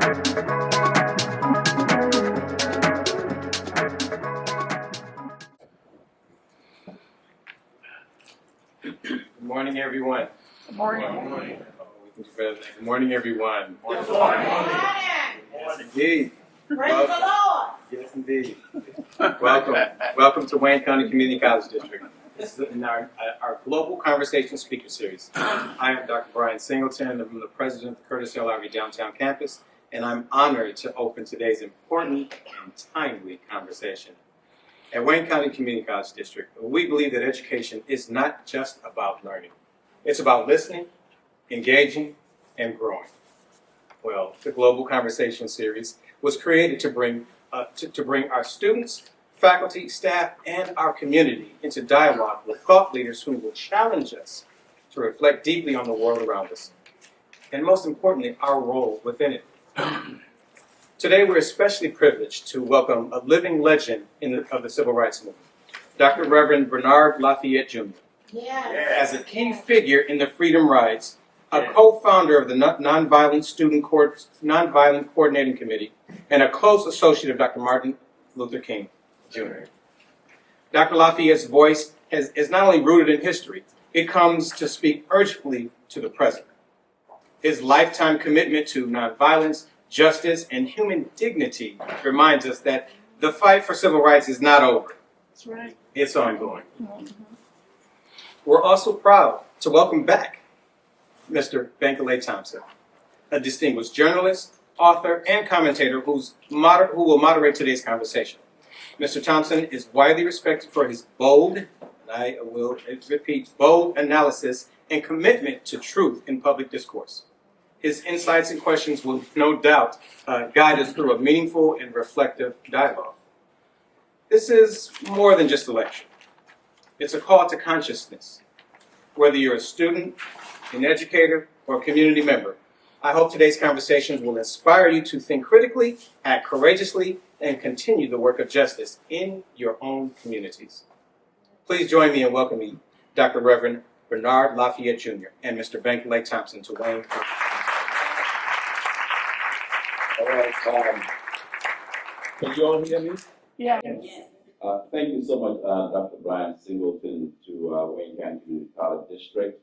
Good morning, everyone. Good morning. Good morning. Good morning, everyone. Good morning. Yes, indeed. Praise the Lord. Yes, indeed. Welcome to Wayne County Community College District. This is in our Global Conversation Speaker Series. I am Dr. Brian Singleton. I'm the president of the Curtis L. Ivy Downtown Campus, and I'm honored to open today's important and timely conversation. At Wayne County Community College District, we believe that education is not just about learning. It's about listening, engaging, and growing. Well, the Global Conversation Series was created to bring our students, faculty, staff, and our community into dialogue with thought leaders who will challenge us to reflect deeply on the world around us, and most importantly, our role within it. Today, we're especially privileged to welcome a living legend of the civil rights movement, Dr. Reverend Bernard LaFayette Jr. As a key figure in the Freedom Rides, a co-founder of the Nonviolent Coordinating Committee, and a close associate of Dr. Martin Luther King Jr. Dr. Lafayette's voice is not only rooted in history, it comes to speak urgently to the present. His lifetime commitment to nonviolence, justice, and human dignity reminds us that the fight for civil rights is not over. That's right. It's ongoing. We're also proud to welcome back Mr. Bankole Thompson, a distinguished journalist, author, and commentator who will moderate today's conversation. Mr. Thompson is widely respected for his bold, and I will repeat, bold analysis and commitment to truth in public discourse. His insights and questions will no doubt guide us through a meaningful and reflective dialogue. This is more than just a lecture. It's a call to consciousness. Whether you're a student, an educator, or a community member, I hope today's conversations will inspire you to think critically, act courageously, and continue the work of justice in your own communities. Please join me in welcoming Dr. Reverend Bernard LaFayette Jr. and Mr. Bankole Thompson to Wayne County. All right. Can you all hear me? Yeah. Thank you so much, Dr. Brian Singleton, to Wayne County Community College District,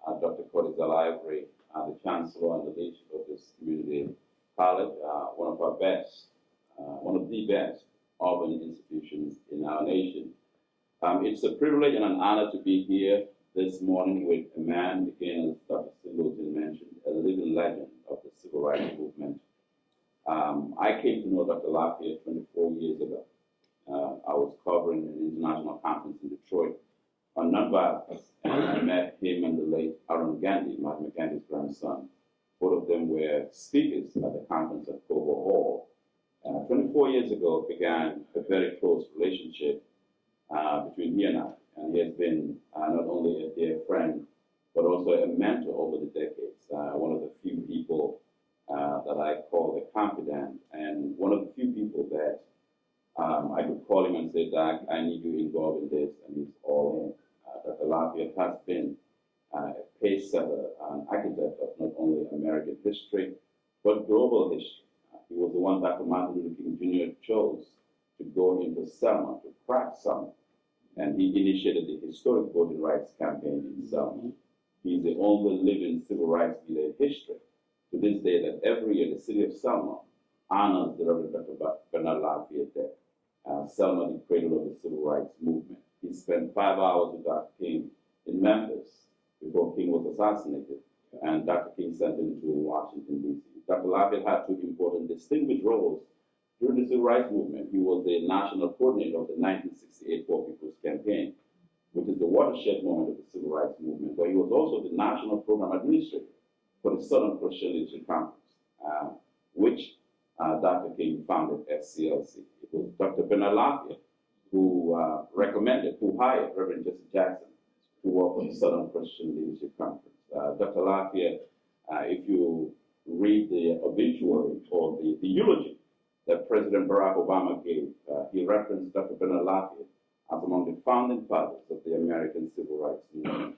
Dr. Curtis L. Ivy, the Chancellor and the leadership of this community college, one of the best urban institutions in our nation. It's a privilege and an honor to be here this morning with a man, again, as Dr. Singleton mentioned, a living legend of the civil rights movement. I came to know Dr. Lafayette 24 years ago. I was covering an international conference in Detroit on nonviolence, and I met him and the late Arun Gandhi, Mahatma Gandhi's grandson. Both of them were speakers at the conference at Cobo Hall. 24 years ago began a very close relationship between he and I, and he has been not only a dear friend, but also a mentor over the decades. One of the few people that I call a confidant, and one of the few people that I could call him and say, Doc, I need you involved in this, and he's all in. Dr. Lafayette has been a pace setter, an architect of not only American history, but global history. He was the one Dr. Martin Luther King Jr. chose to go into Selma, to crack Selma, and he initiated the historic voting rights campaign in Selma. He's the only living civil rights leader in history to this day that every year the city of Selma honors the Reverend Dr. Bernard Lafayette Day. Selma, the cradle of the civil rights movement. He spent 5 hours with Dr. King in Memphis before King was assassinated, and Dr. King sent him to Washington, D.C. Dr. Lafayette had two important distinguished roles during the civil rights movement. He was the national coordinator of the 1968 Poor People's Campaign, which is the watershed moment of the civil rights movement, but he was also the national program administrator for the Southern Christian Leadership Conference, which Dr. King founded SCLC. It was Dr. Bernard Lafayette who hired Reverend Jesse Jackson to work on the Southern Christian Leadership Conference. Dr. Lafayette, if you read the obituary or the eulogy that President Barack Obama gave, he referenced Dr. Bernard Lafayette as among the founding fathers of the American civil rights movement.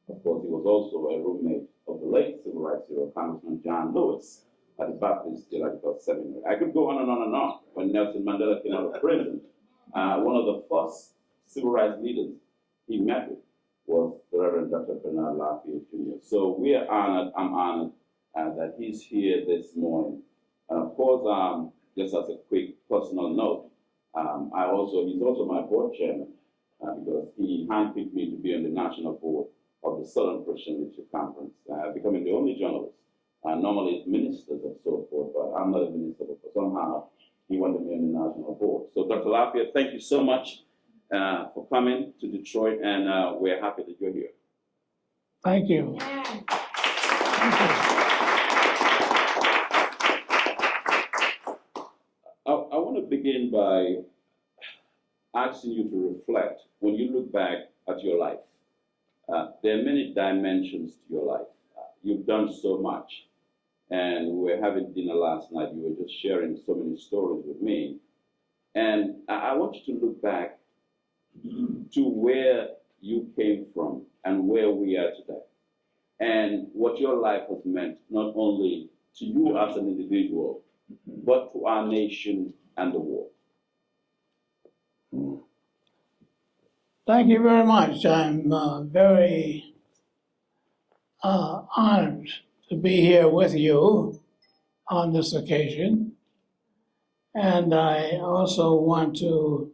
Of course, he was also a roommate of the late civil rights hero, Congressman John Lewis, at the Baptist Theological Seminary. I could go on and on and on. When Nelson Mandela came out of prison, one of the first civil rights leaders he met with was the Reverend Dr. LaFayette Jr. So we are honored, I'm honored that he's here this morning. And of course, just as a quick personal note, he's also my board chairman because he handpicked me to be on the national board of the Southern Christian Leadership Conference, becoming the only journalist. Normally it's ministers and so forth, but I'm not a minister, but somehow he wanted me on the national board. So Dr. Lafayette, thank you so much for coming to Detroit, and we're happy that you're here. Thank you. I want to begin by asking you to reflect, when you look back at your life, there are many dimensions to your life. You've done so much. And we were having dinner last night. You were just sharing so many stories with me. And I want you to look back to where you came from and where we are today. And what your life has meant, not only to you as an individual, but to our nation and the world. Thank you very much. I'm very honored to be here with you on this occasion. And I also want to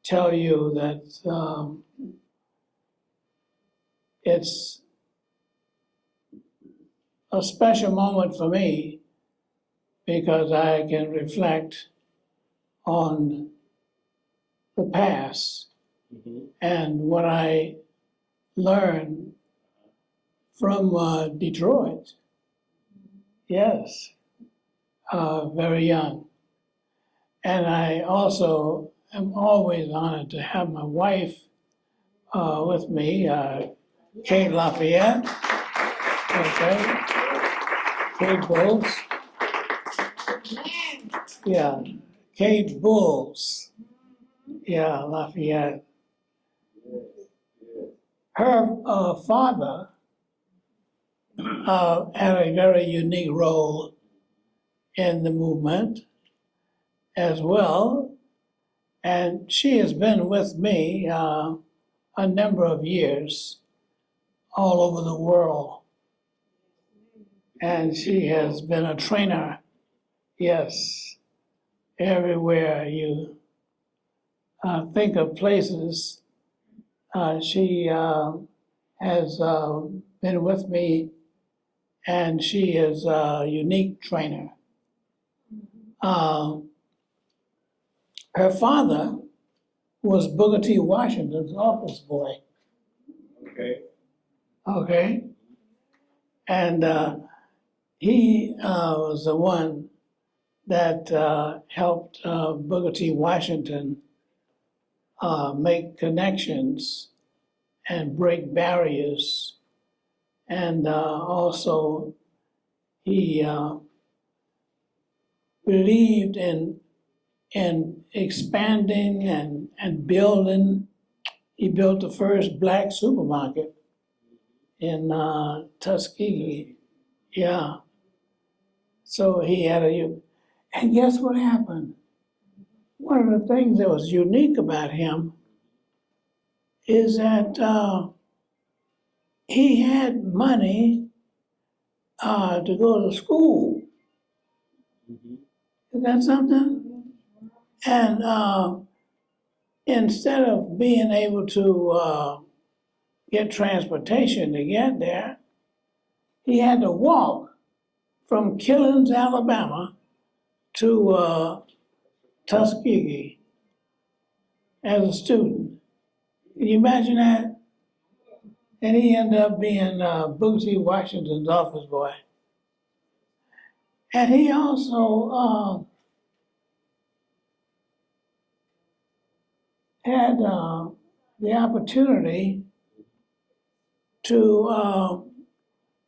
tell you that it's a special moment for me because I can reflect on the past and what I learned from Detroit. Yes, very young. And I also am always honored to have my wife with me, Kate Lafayette. Okay. Kate Bulls. Yeah, Kate Bulls. Yeah, Lafayette. Her father had a very unique role in the movement as well. And she has been with me a number of years all over the world. And she has been a trainer, yes, everywhere you think of places. She has been with me, and she is a unique trainer. Her father was Booker T. Washington's office boy. Okay. And he was the one that helped Booker T. Washington make connections and break barriers. And also he believed in expanding and building. He built the first black supermarket in Tuskegee. Yeah. So he had and guess what happened? One of the things that was unique about him is that he had money to go to school. Is that something? And instead of being able to get transportation to get there, he had to walk from Killings, Alabama to Tuskegee as a student. Can you imagine that? And he ended up being Booker T. Washington's office boy. And he also had the opportunity to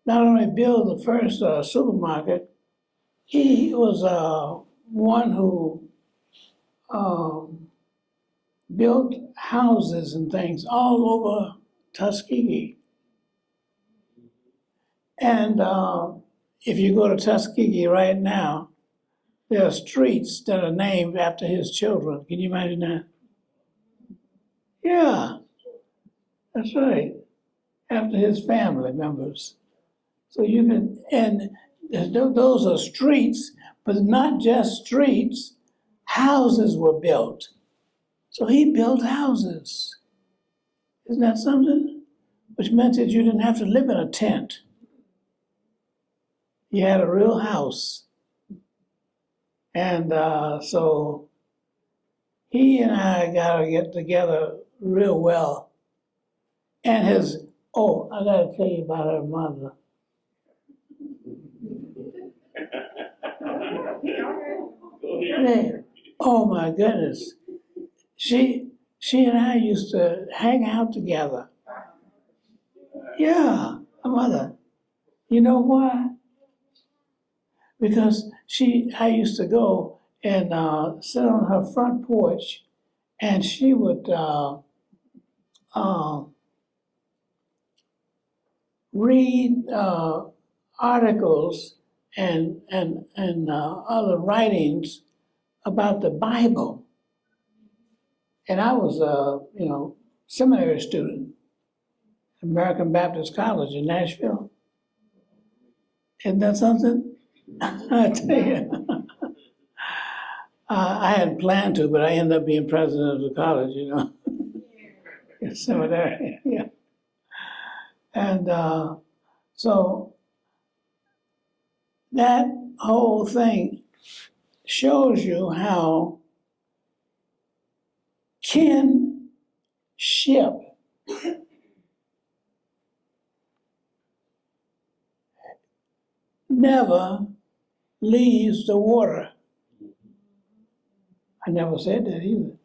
not only build the first supermarket, he was one who built houses and things all over Tuskegee. And if you go to Tuskegee right now, there are streets that are named after his children. Can you imagine that? Yeah, that's right. After his family members. So you can, and those are streets, but not just streets. Houses were built. So he built houses. Isn't that something? Which meant that you didn't have to live in a tent. You had a real house. And so he and I got to get together real well. And his, oh, I got to tell you about her mother. Hey, oh my goodness. She and I used to hang out together. Yeah, my mother. You know why? Because I used to go and sit on her front porch, and she would read articles and other writings about the Bible. And I was a seminary student, American Baptist College in Nashville. Isn't that something? I tell you. I hadn't planned to, but I ended up being president of the college, in seminary. Yeah. And so that whole thing shows you how kinship never leaves the water. I never said that either.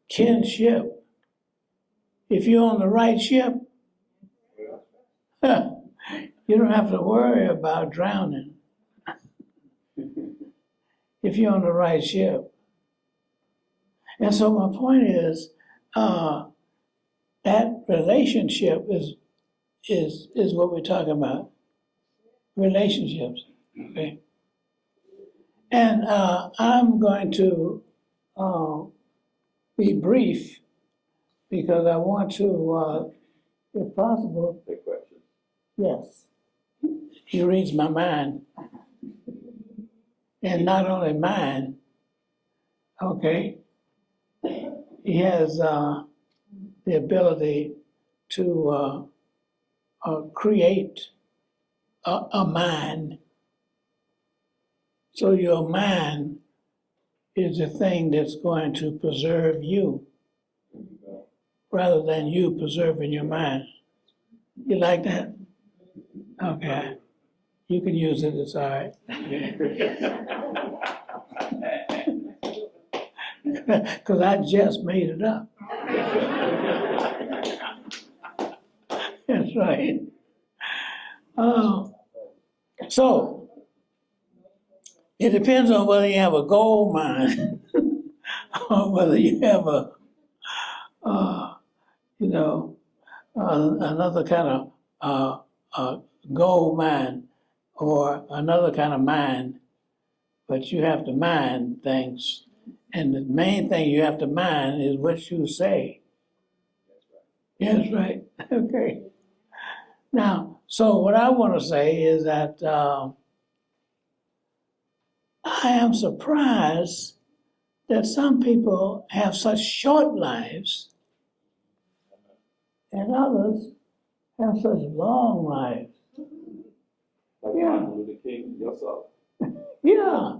Kinship. If you're on the right ship, you don't have to worry about drowning. If you're on the right ship. And so my point is, that relationship is what we're talking about. Relationships, okay? And I'm going to be brief because I want to, if possible, Take questions. yes. He reads my mind. And not only mine, okay? He has the ability to create a mind. So your mind is the thing that's going to preserve you rather than you preserving your mind. You like that? Okay. You can use it, it's all right. Because I just made it up. That's right. So, it depends on whether you have a gold mine or whether you have another kind of gold mine or another kind of mine, but you have to mine things. And the main thing you have to mine is what you say. That's right. Okay. Now, so what I want to say is that I am surprised that some people have such short lives and others have such long lives. Like Yeah. Martin Luther King, yourself. Yeah.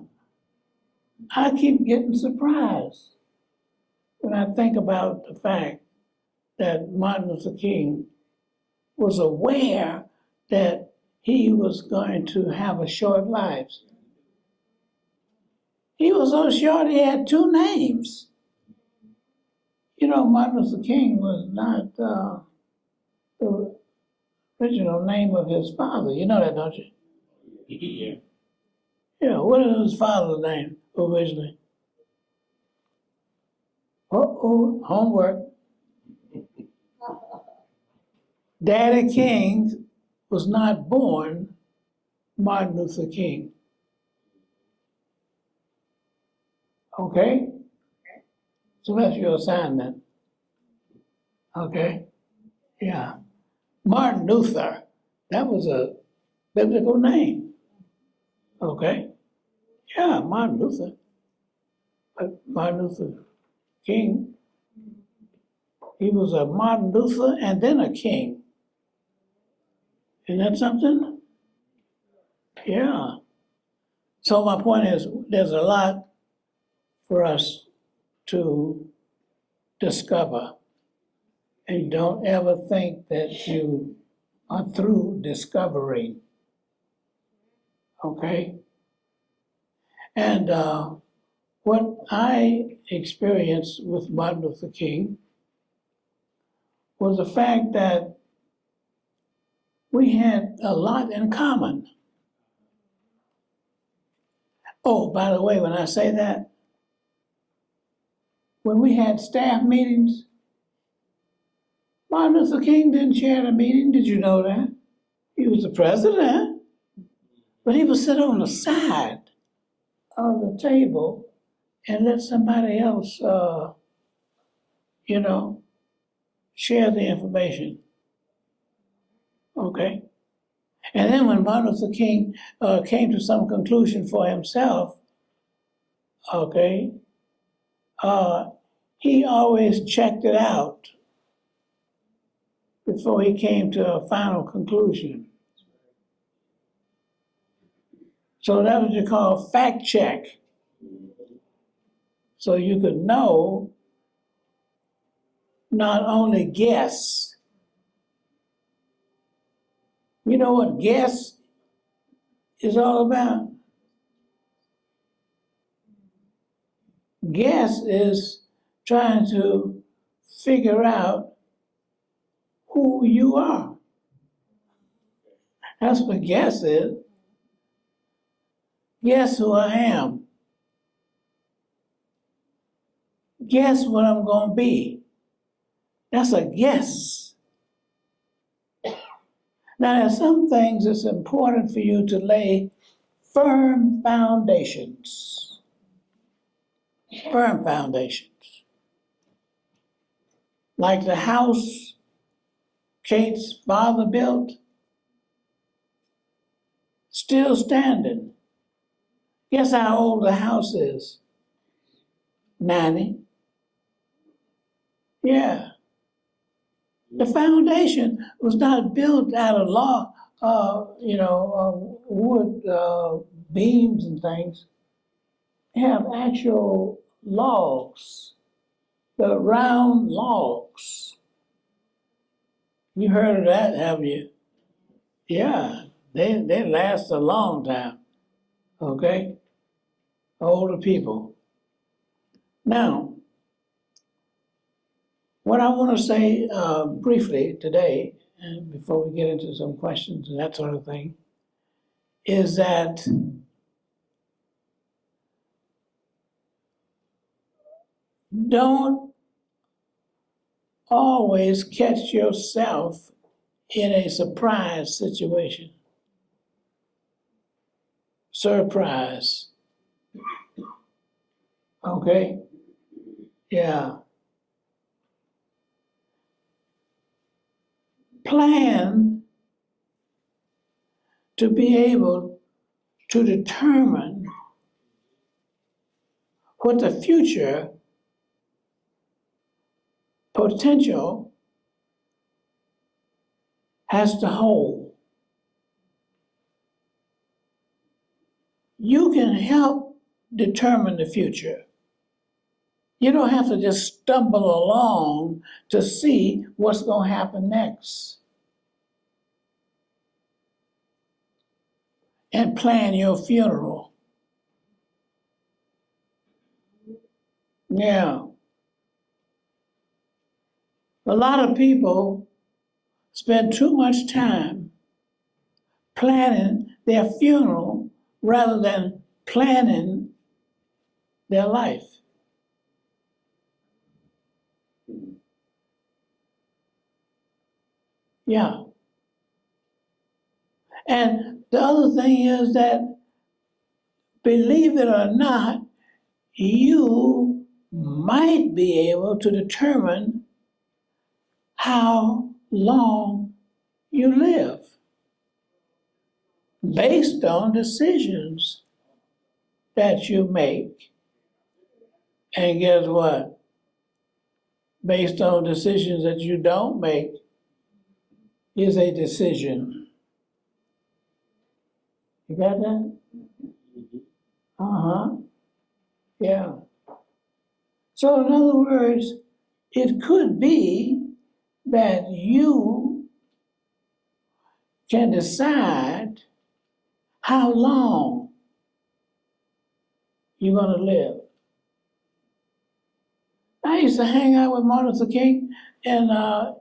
I keep getting surprised when I think about the fact that Martin Luther King was aware that he was going to have a short life. He was so short he had two names. Martin Luther King was not the original name of his father. You know that, don't you? Yeah. Yeah, what is his father's name originally? Homework. Daddy King was not born Martin Luther King. Okay? So that's your assignment. Okay? Yeah. Martin Luther, that was a biblical name. Okay? Yeah, Martin Luther. But Martin Luther King, he was a Martin Luther and then a king. Isn't that something? Yeah. So my point is, there's a lot for us to discover. And don't ever think that you are through discovering. Okay? And what I experienced with Martin Luther King was the fact that we had a lot in common. Oh, by the way, when I say that, when we had staff meetings, Martin Luther King didn't chair the meeting. Did you know that? He was the president, but he would sit on the side of the table and let somebody else, share the information. Okay? And then when Martin Luther King came to some conclusion for himself, okay, he always checked it out before he came to a final conclusion. So that was what you call fact check. So you could know, not only guess. You know what guess is all about? Guess is trying to figure out who you are. That's what guess is. Guess who I am. Guess what I'm going to be. That's a guess. Now, there's some things it's important for you to lay firm foundations. Firm foundations. Like the house Kate's father built, still standing. Guess how old the house is? 90. Yeah. The foundation was not built out of wood beams and things. They have actual logs, the round logs. You heard of that, haven't you? Yeah, they last a long time. Okay? Older people. Now, what I want to say briefly today, and before we get into some questions and that sort of thing, is that don't always catch yourself in a surprise situation. Surprise. Okay? Yeah. Plan to be able to determine what the future potential has to hold. You can help determine the future. You don't have to just stumble along to see what's going to happen next. And plan your funeral. Yeah. A lot of people spend too much time planning their funeral rather than planning their life. Yeah. And the other thing is that, believe it or not, you might be able to determine how long you live based on decisions that you make. And guess what? Based on decisions that you don't make is a decision. You got that? Uh-huh. Yeah. So in other words, it could be that you can decide how long you're going to live. I used to hang out with Martin Luther King, and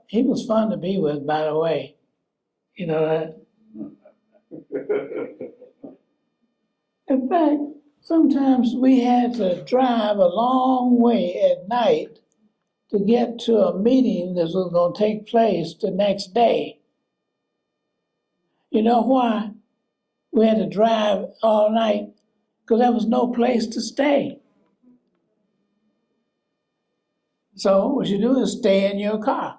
he was fun to be with, by the way. You know that? In fact, sometimes we had to drive a long way at night to get to a meeting that was going to take place the next day. You know why we had to drive all night? Because there was no place to stay. So what you do is stay in your car.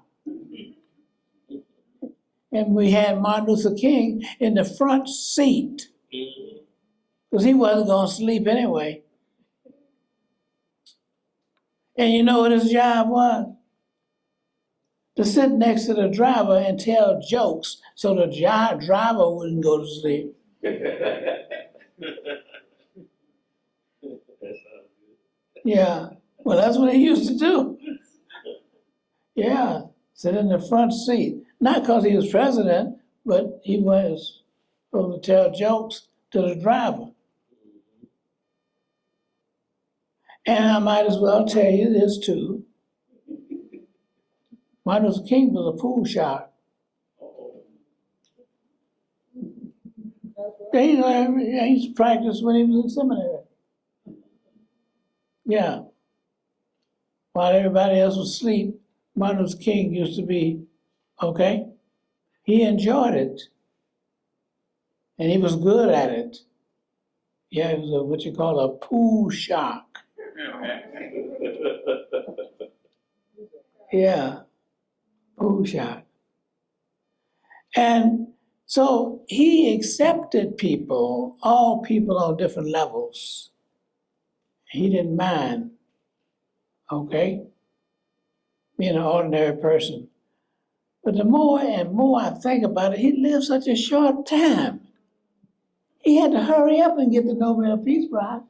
And we had Martin Luther King in the front seat, because he wasn't going to sleep anyway. And you know what his job was? To sit next to the driver and tell jokes so the driver wouldn't go to sleep. Yeah, well, that's what he used to do. Yeah, sit in the front seat. Not because he was president, but he was supposed to tell jokes to the driver. And I might as well tell you this too. Martin Luther King was a pool shark. He used to practice when he was in seminary. Yeah. While everybody else was asleep, Martin Luther King used to be, okay? He enjoyed it. And he was good at it. Yeah, he was what you call a pool shark. Yeah, pool shark. And so he accepted people, all people on different levels. He didn't mind, okay, being an ordinary person. But the more and more I think about it, he lived such a short time. He had to hurry up and get the Nobel Peace Prize.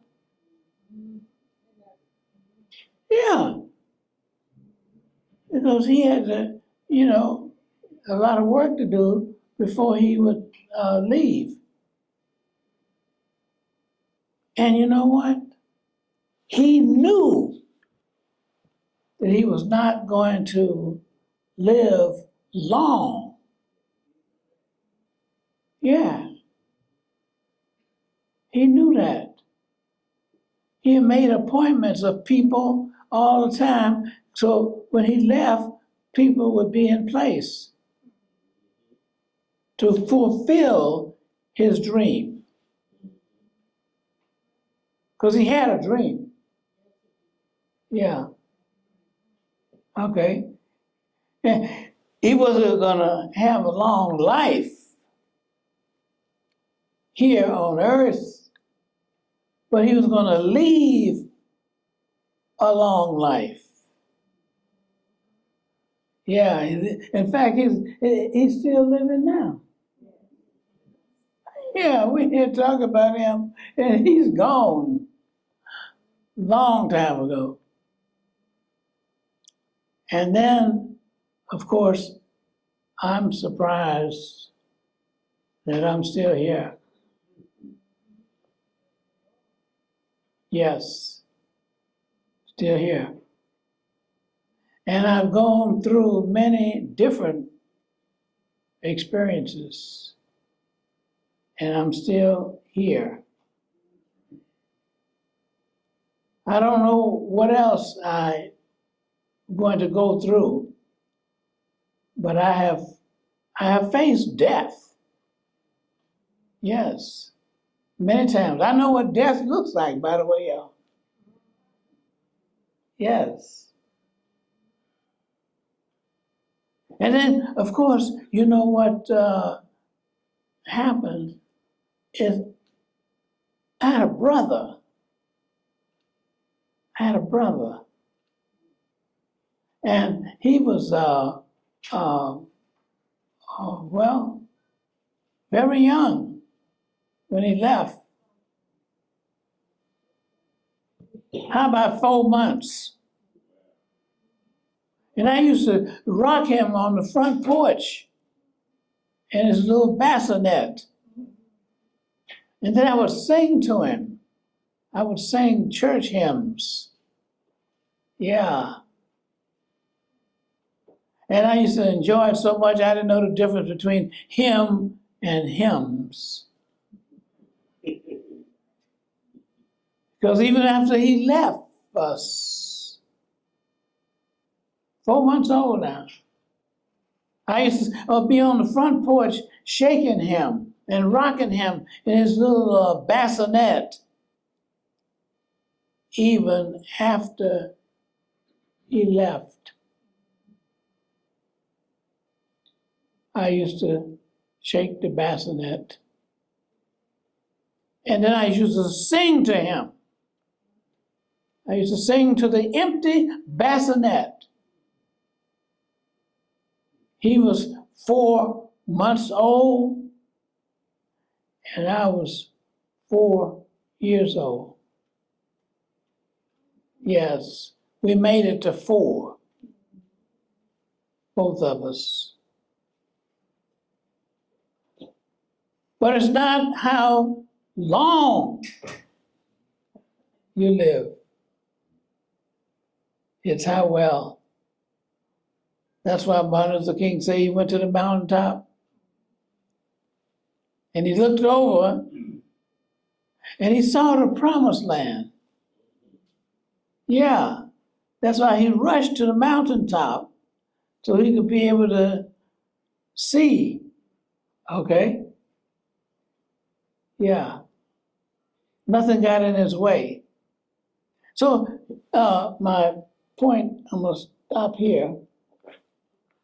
Yeah. Because he had to, a lot of work to do before he would leave. And you know what? He knew that he was not going to live long. Yeah. He knew that. He made appointments of people all the time, so when he left, people would be in place to fulfill his dream. Because he had a dream. Yeah. Okay. He wasn't going to have a long life here on earth, but he was going to leave a long life. Yeah, in fact, he's still living now. Yeah, we here talk about him, and he's gone long time ago. And then, of course, I'm surprised that I'm still here. Yes, still here. And I've gone through many different experiences, and I'm still here. I don't know what else I'm going to go through, but I have faced death. Yes, many times. I know what death looks like, by the way, y'all. Yes. And then, of course, you know what happened is I had a brother. And he was, well, very young when he left. How about 4 months? And I used to rock him on the front porch in his little bassinet. And then I would sing to him. I would sing church hymns. Yeah. And I used to enjoy it so much I didn't know the difference between hymn and hymns. Because even after he left us, 4 months old now, I used to be on the front porch shaking him and rocking him in his little bassinet, even after he left. I used to shake the bassinet. And then I used to sing to him. I used to sing to the empty bassinet. He was 4 months old, and I was 4 years old. Yes, we made it to 4, both of us. But it's not how long you live. It's how well. That's why Martin Luther King said he went to the mountaintop and he looked over and he saw the promised land. Yeah, that's why he rushed to the mountaintop so he could be able to see. Okay? Yeah. Nothing got in his way. So my point, I'm going to stop here,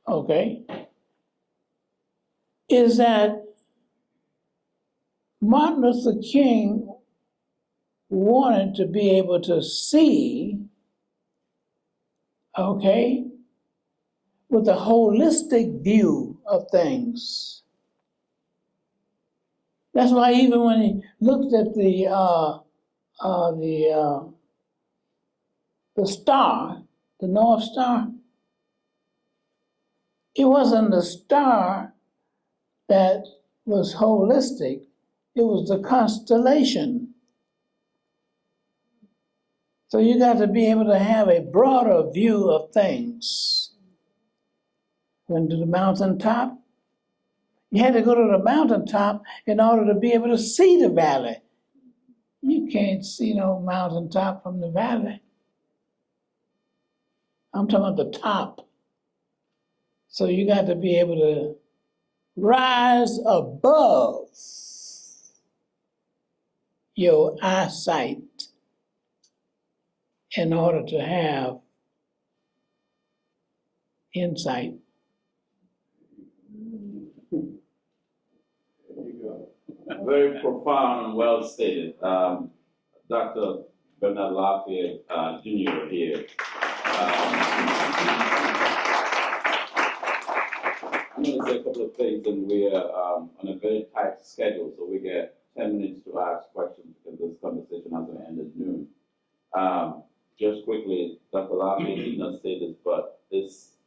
okay, is that Martin Luther King wanted to be able to see, okay, with a holistic view of things. That's why even when he looked at the star, the North Star, it wasn't the star that was holistic, it was the constellation. So you got to be able to have a broader view of things. Went to the mountaintop. You had to go to the mountaintop in order to be able to see the valley. You can't see no mountaintop from the valley. I'm talking about the top. So you got to be able to rise above your eyesight in order to have insight. Very profound and well stated. Dr. Reverend LaFayette Jr. here. I'm going to say a couple of things, and we're on a very tight schedule, so we get 10 minutes to ask questions because this conversation has to end at noon. Just quickly, Dr. LaFayette did not say this, but this,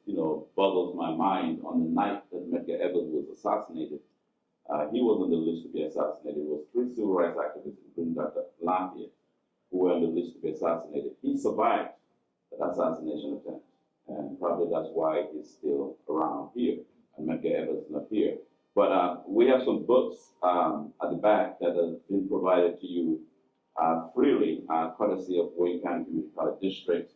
boggles my mind. On the night that Medgar Evers was assassinated, he was on the list to be assassinated. It was 3 civil rights activists, including Dr. LaFayette, who were on the list to be assassinated. He survived that assassination attempt, and probably that's why he's still around here, and Medgar Evers is not here. But we have some books at the back that have been provided to you freely, courtesy of Wayne County Community College District,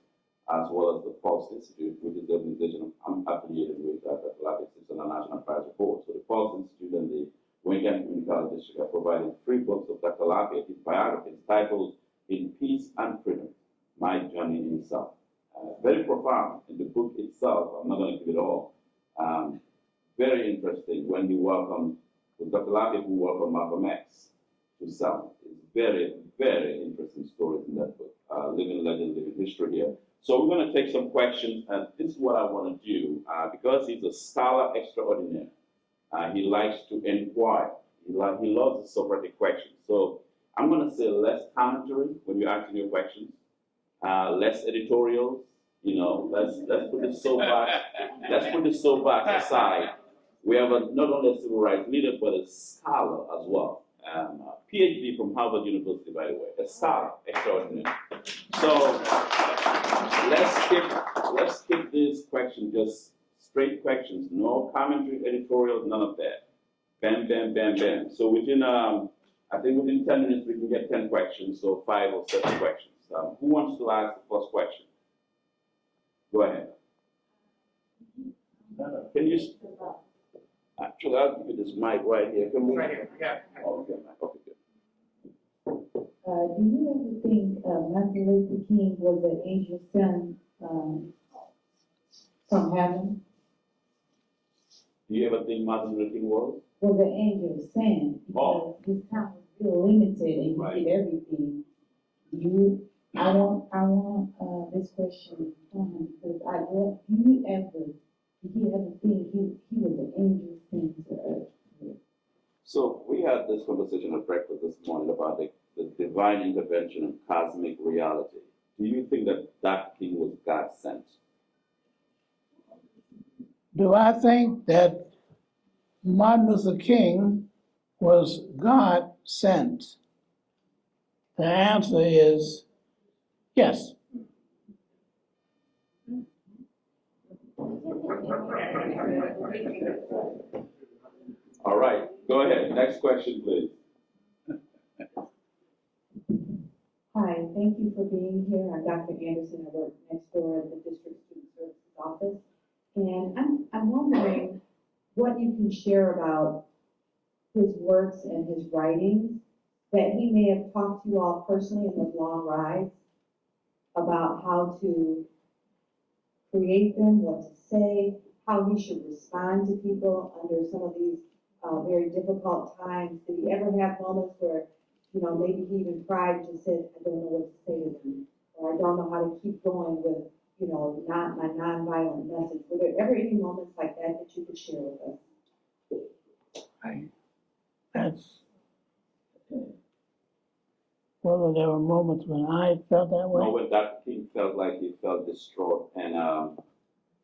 as well as the Pulse Institute, which is the organization I'm affiliated with, that LaFayette sits on the National Advisory Board. So the Pulse Institute and the Wayne County Community College District are providing 3 books of Dr. LaFayette, his biography, titled In Peace and Freedom, My Journey in South. Very profound in the book itself. I'm not going to give it all. Very interesting when he welcomed, with Dr. LaFayette who welcomed Malcolm X to South. It's very, very interesting stories in that book. Living legend, living history here. So we're going to take some questions, and this is what I want to do. Because he's a scholar extraordinaire, he likes to inquire. He loves the Socratic questions. So I'm going to say less commentary when you're asking your questions, less editorials. You know, let's put the soapbox aside. We have not only a civil rights leader, but a scholar as well. PhD from Harvard University, by the way, a scholar extraordinary. So let's skip this question, just straight questions, no commentary, editorial, none of that. Bam, bam, bam, bam. So within, I think within 10 minutes we can get 10 questions, so 5 or 7 questions. Who wants to ask the first question? Go ahead. Can you? Actually, I'll give you this mic right here. Can we? Right here, yeah. Oh, okay, okay, good. Do you ever think Martin Luther King was an angel sent from heaven? Do you ever think Martin Luther King was? Was an angel sent because his time was real limited and he did everything. I want this question because did he ever think he was an angel sent to earth? So we had this conversation at breakfast this morning about the divine intervention and cosmic reality. Do you think that Dr. King was God sent? Do I think that Martin Luther King was God sent? The answer is yes. All right, go ahead. Next question, please. Hi, thank you for being here. I'm Dr. Anderson. I work next door at the District Student Services Office. And I'm wondering what you can share about his works and his writings that he may have talked to you all personally in those long rides about how to create them, what to say, how he should respond to people under some of these very difficult times. Did he ever have moments where, you know, maybe he even cried, just said, I don't know what to say to them, or I don't know how to keep going with, you know, not my nonviolent message? Were there ever any moments like that that you could share with us? That's whether there were moments when I felt that way. No, when Dr. King felt like he felt distraught and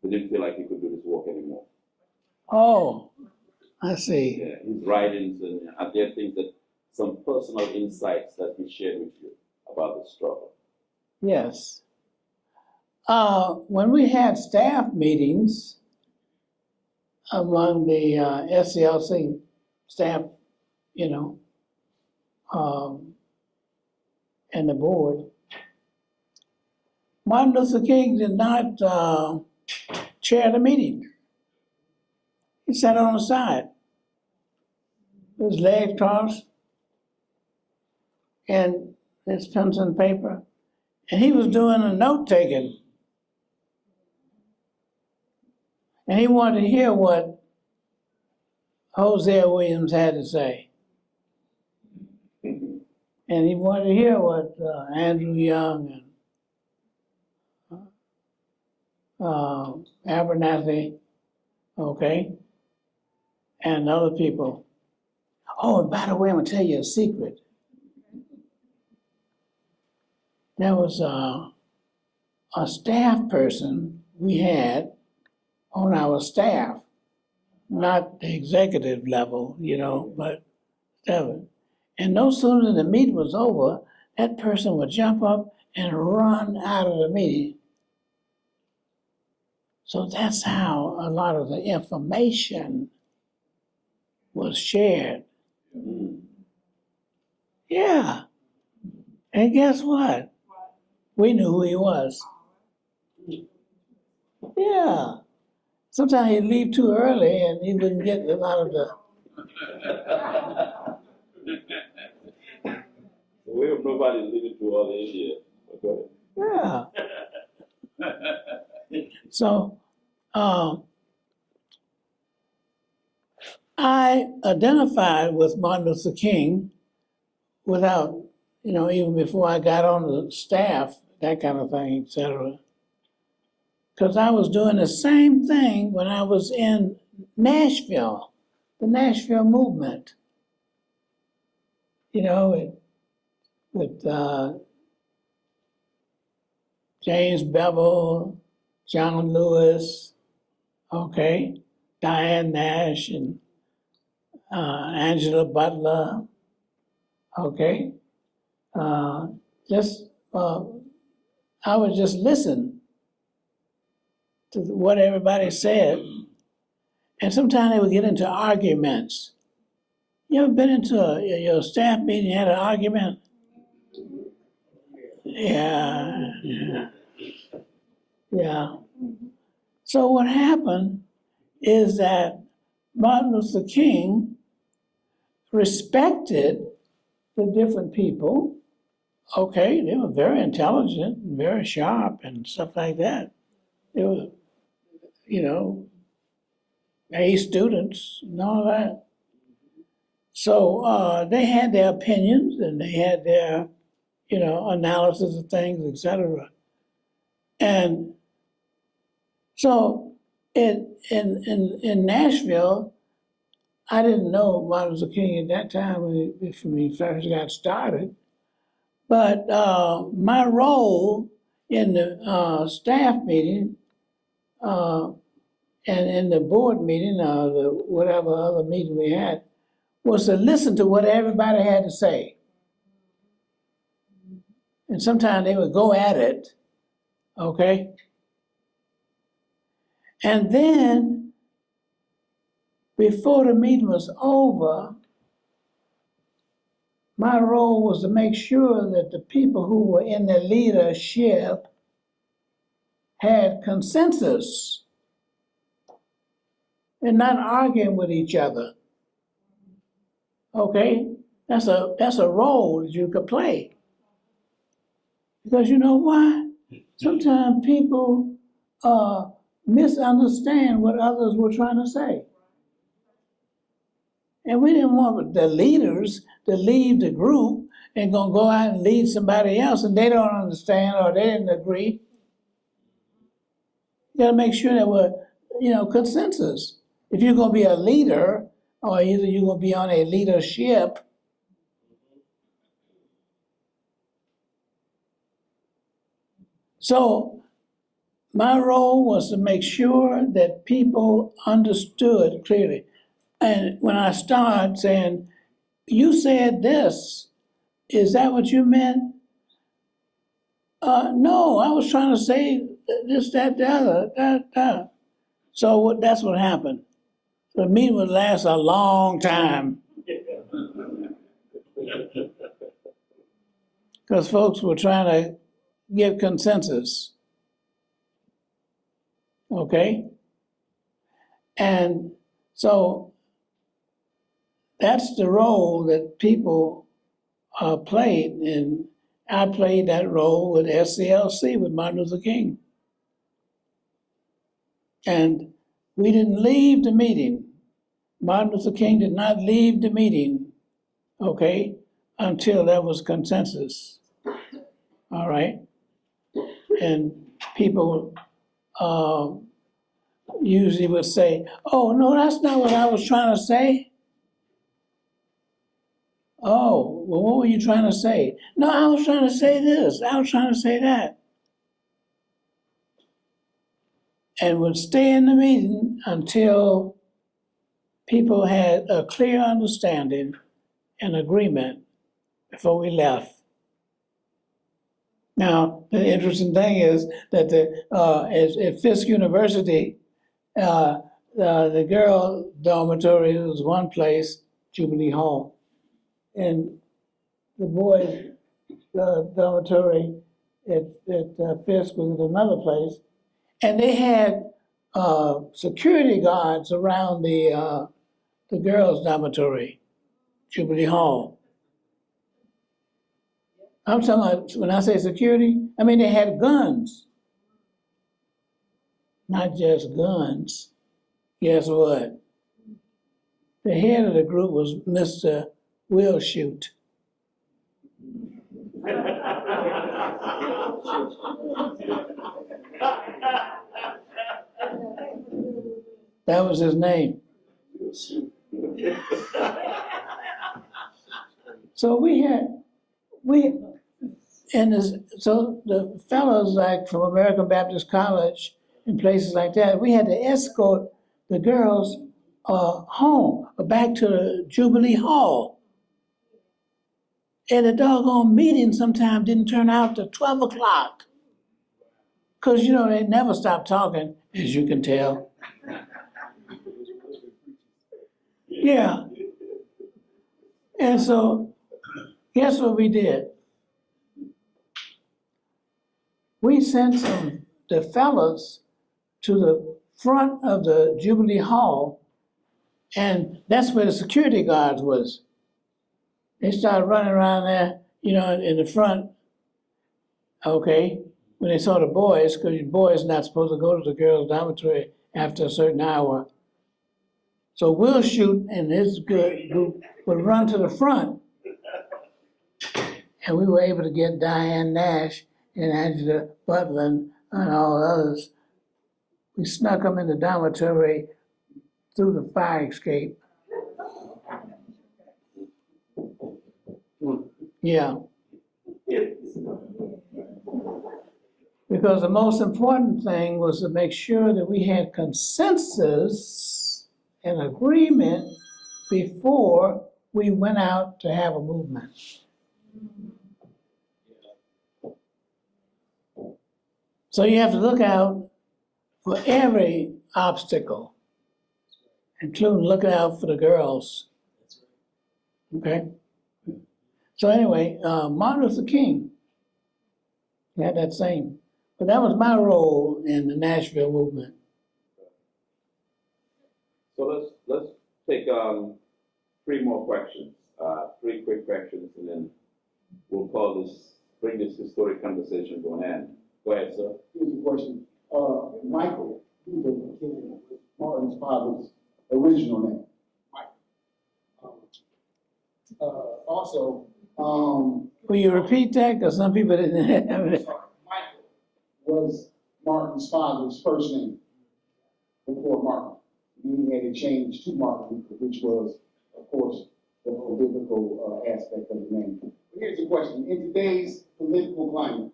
he didn't feel like he could do this work anymore. Oh, I see. Yeah, his writings and there are things that, some personal insights that he shared with you about the struggle. Yes. When we had staff meetings among the SCLC staff, you know, and the board, Martin Luther King did not chair the meeting. He sat on the side, with his legs crossed, and his pencil and paper, and he was doing a note taking. And he wanted to hear what Hosea Williams had to say. And he wanted to hear what Andrew Young and Abernathy, okay, and other people. Oh, and by the way, I'm gonna tell you a secret. There was a staff person we had on our staff, not the executive level, you know, but seven. And no sooner than the meeting was over, that person would jump up and run out of the meeting. So that's how a lot of the information was shared. Yeah. And guess what? We knew who he was. Yeah. Sometimes he'd leave too early and he wouldn't get a lot of the We hope nobody is leaving too early here. Go Yeah. So, I identified with Martin Luther King without, even before I got on the staff, that kind of thing, et cetera. Because I was doing the same thing when I was in Nashville, the Nashville movement. With James Bevel, John Lewis, okay, Diane Nash, and Angela Butler, okay. I would just listen to what everybody said, and sometimes they would get into arguments. You ever been into your staff meeting and had an argument? Yeah. So what happened is that Martin Luther King respected the different people. Okay, they were very intelligent and very sharp and stuff like that. They were, A students and all that. So they had their opinions and they had their, analysis of things, etc. And so in Nashville, I didn't know Martin Luther King at that time when he first got started. But my role in the staff meeting and in the board meeting, the whatever other meeting we had, was to listen to what everybody had to say. And sometimes they would go at it, okay? And then, before the meeting was over, my role was to make sure that the people who were in the leadership had consensus and not arguing with each other. Okay? That's a role that you could play. Because you know why? Sometimes people misunderstand what others were trying to say. And we didn't want the leaders to leave the group and gonna go out and lead somebody else and they don't understand or they didn't agree. You gotta make sure that we're, consensus. If you're gonna be a leader, or either you're gonna be on a leadership, so my role was to make sure that people understood clearly. And when I started saying, you said this, is that what you meant? No, I was trying to say this, that, the other, that. So that's what happened. The meeting would last a long time. Because folks were trying to get consensus. Okay? And so that's the role that people played, and I played that role with SCLC, with Martin Luther King. And we didn't leave the meeting. Martin Luther King did not leave the meeting, okay, until there was consensus. All right? And people usually would say, oh, no, that's not what I was trying to say. Oh, well, what were you trying to say? No, I was trying to say this. I was trying to say that. And would stay in the meeting until people had a clear understanding and agreement before we left. Now, the interesting thing is that at Fisk University, the girl dormitory was one place, Jubilee Hall, and the boys' dormitory at Fisk was at another place, and they had security guards around the the girls' dormitory, Jubilee Hall. I'm talking about, when I say security, I mean they had guns. Not just guns. Guess what? The head of the group was Mr. Will Shoot. That was his name. So so the fellows like from American Baptist College and places like that, we had to escort the girls home, back to the Jubilee Hall. And the doggone meeting sometimes didn't turn out till 12 o'clock. Because, you know, they never stopped talking, as you can tell. Yeah. And so, guess what we did? We sent the fellas to the front of the Jubilee Hall, and that's where the security guards was. They started running around there, you know, in the front, okay, when they saw the boys, because boys not supposed to go to the girls' dormitory after a certain hour. So Will Shoot and his group would run to the front, and we were able to get Diane Nash and Angela Butler and all others. We snuck them in the dormitory through the fire escape. Yeah. Because the most important thing was to make sure that we had consensus and agreement before we went out to have a movement. So you have to look out for every obstacle, including looking out for the girls. Okay? So anyway, Martin Luther King had that same, but that was my role in the Nashville movement. So let's take 3 more questions, 3 quick questions, and then we'll bring this historic conversation to an end. Go ahead, sir. Here's a question. Michael Luther King was Martin's father's original name. Mike. Also, Will you repeat that? Because some people didn't have it. Michael was Martin's father's first name before Martin. He had it changed to Martin, which was, of course, the whole biblical aspect of the name. But here's the question. In today's political climate,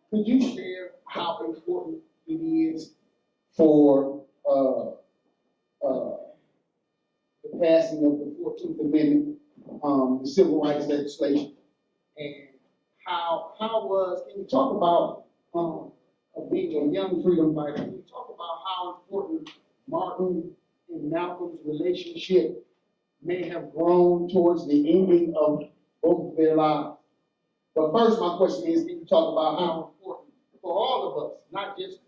could you share how important it is for the passing of the 14th Amendment, the civil rights legislation, and can you talk about being a young freedom fighter, can you talk about how important Martin and Malcolm's relationship may have grown towards the ending of both of their lives? But first, my question is, can you talk about how important for all of us, not just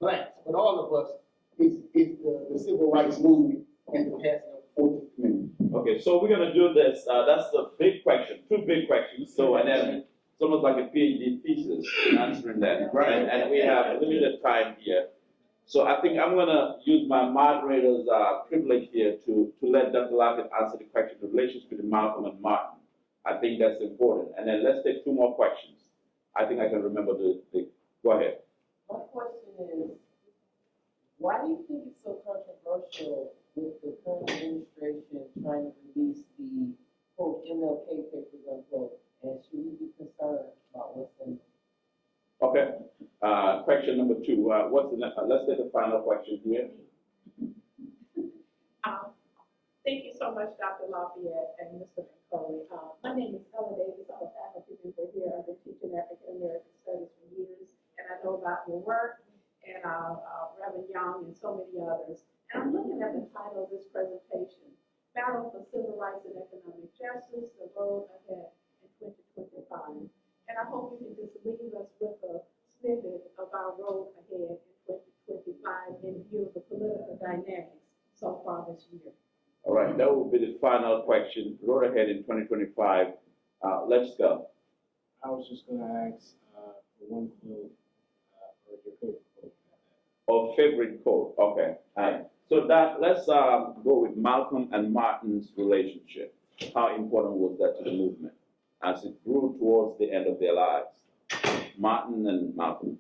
blacks, but all of us, is the civil rights movement and the passing of the 14th Amendment? Okay, so we're going to do this. That's the big question, 2 big questions. So, and then it's almost like a PhD thesis in answering that. Right. And we have limited time here. So I think I'm going to use my moderator's privilege here to let Dr. Lockett answer the question, the relationship between Malcolm and Martin. I think that's important. And then let's take 2 more questions. I think I can remember go ahead. My question is, why do you think it's so controversial with the current administration trying to release the quote MLK papers unquote? And should we be concerned about what's in them? Okay. Question number 2. What's the next? Let's take the final question here. Thank you so much, Dr. LaFayette and Mr. Bankole. My name is Ella Davis. I'm a faculty member here. I've been teaching African American Studies for years, and I know about your work and Reverend Young and so many others. And I'm looking at the title of this presentation, Battle for Civil Rights and Economic Justice, the Road Ahead in 2025. And I hope you can just leave us with a snippet of our road ahead in 2025 in view of the political dynamics so far this year. All right, that will be the final question. Road ahead in 2025. Let's go. I was just gonna ask, for one quote, or your favorite quote. Or favorite quote, okay. So that, let's go with Malcolm and Martin's relationship. How important was that to the movement as it grew towards the end of their lives? Martin and Malcolm.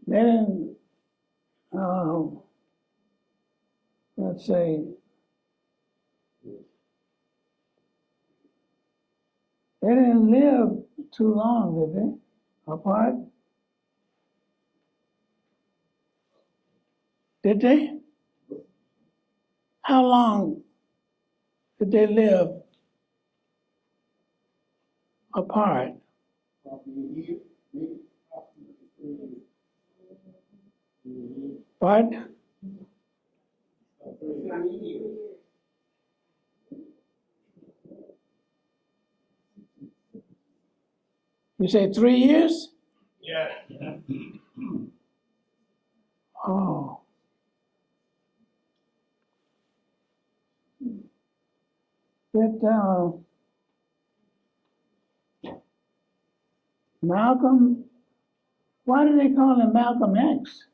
They didn't, let's say, they didn't live too long, did they? Apart? Did they? How long did they live apart? Probably a year, maybe approximately 3 years. What? 3 years. You say 3 years? Yeah. Oh. That, Malcolm, why do they call him Malcolm X?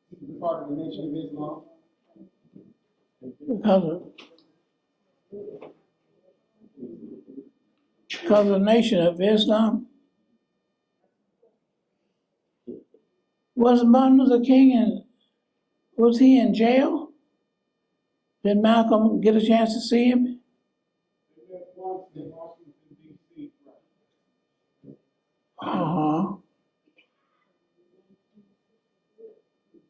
He was part of the Nation of Islam. Because of the Nation of Islam? Was Martin Luther King was he in jail? Did Malcolm get a chance to see him? They met once in Washington, D.C. Uh-huh.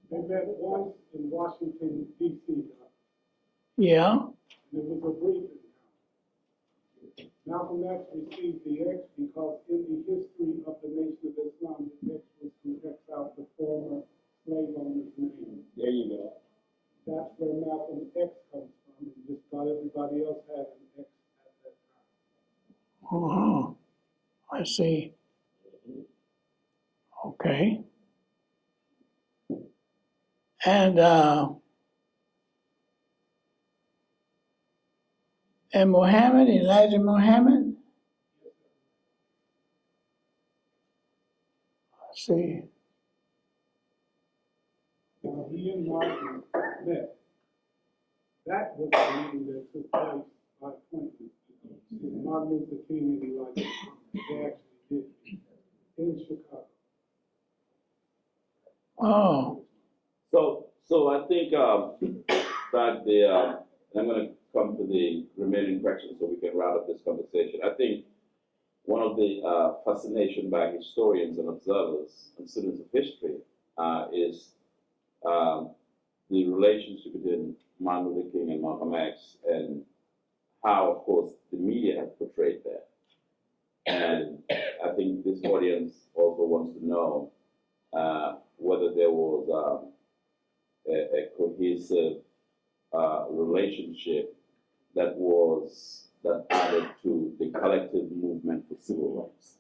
They met once in Washington, D.C. Yeah. And it was a brief encounter. Malcolm X received the X because in the history of the Nation of Islam, the X was to X out the former slave owner's name. There you go. That's where Malcolm X comes from, and just about everybody else had an X at that time. Uh-huh. I see. Okay. And Muhammad, Elijah Muhammad? I see. Now, he and Martin met. That was the meeting that took place by appointment. Martin Luther King and Elijah Muhammad, they actually did in Chicago. Oh, So I think that I'm going to come to the remaining questions so we can round up this conversation. I think one of the fascination by historians and observers and students of history is the relationship between Martin Luther King and Malcolm X, and how, of course, the media has portrayed that. And I think this audience also wants to know whether there was a cohesive relationship that added to the collective movement for civil rights.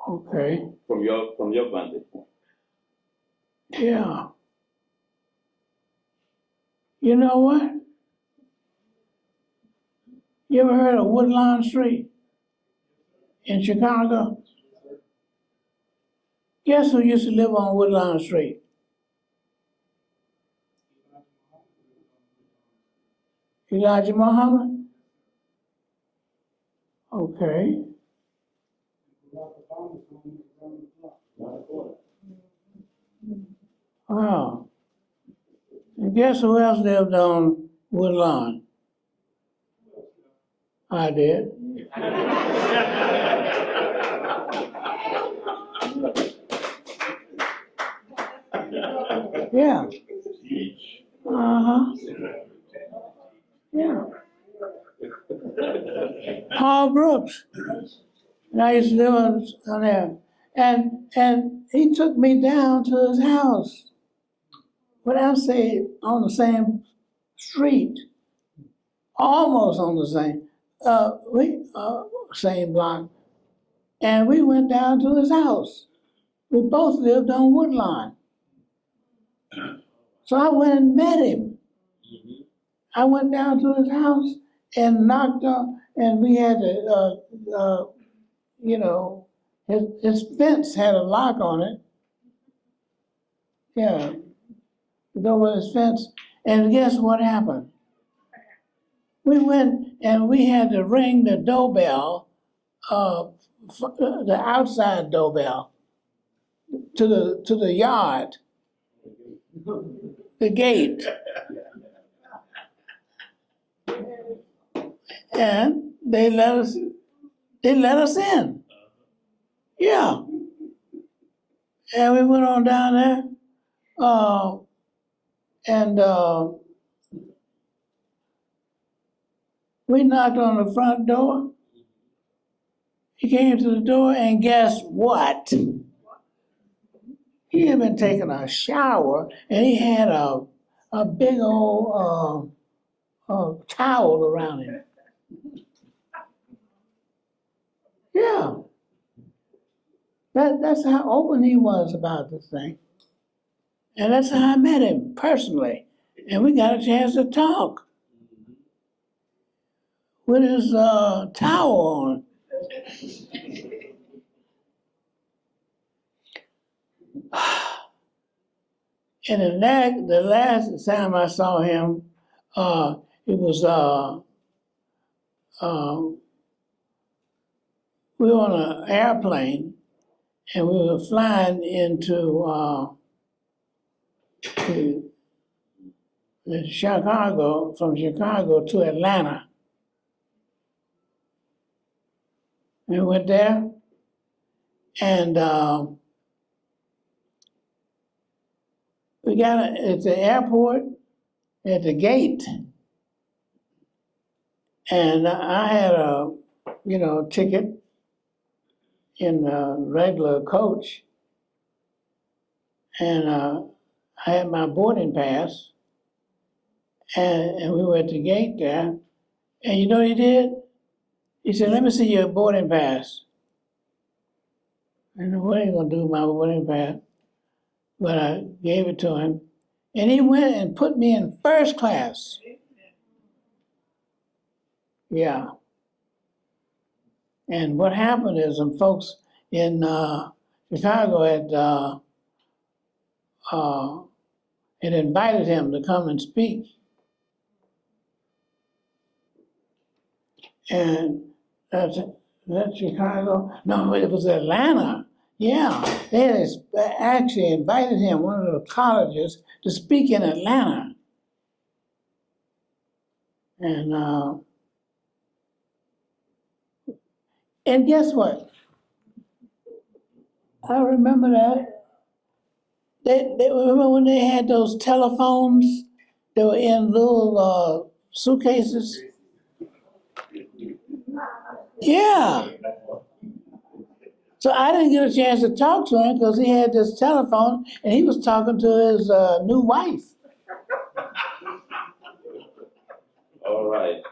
okay. From your vantage point. Yeah. You know what? You ever heard of Woodlawn Street in Chicago? Guess who used to live on Woodlawn Street? Elijah Muhammad? Okay. Wow. And guess who else lived on Woodlawn? I did. Yeah. Uh-huh. Yeah. Paul Brooks. And I used to live on there. And he took me down to his house. When I say on the same street, almost on the same block. And we went down to his house. We both lived on Woodlawn. So I went and met him. I went down to his house and knocked on, and we had to, you know, his fence had a lock on it. Yeah, the door with his fence. And guess what happened? We went and we had to ring the doorbell, the outside doorbell, to the yard, the gate. And they let us in. Yeah. And we went on down there, and we knocked on the front door. He came to the door, and guess what? He had been taking a shower, and he had a big old towel around him. Yeah. That's how open he was about this thing. And that's how I met him personally. And we got a chance to talk with his towel on. And the last time I saw him, it was we were on an airplane, and we were flying into Chicago, from Chicago to Atlanta. We went there, and we got at the airport, at the gate, and I had a, ticket in a regular coach, and I had my boarding pass, and we were at the gate there, and you know what he did? He said, "Let me see your boarding pass." I know what are you gonna do with my boarding pass? But I gave it to him, and he went and put me in first class. Yeah. And what happened is some folks in Chicago had invited him to come and speak. And that's Chicago? No, it was Atlanta. Yeah, they had actually invited him, one of the colleges, to speak in Atlanta. And guess what? I remember that. They remember when they had those telephones that were in little suitcases? Yeah. So I didn't get a chance to talk to him because he had this telephone and he was talking to his new wife. All right.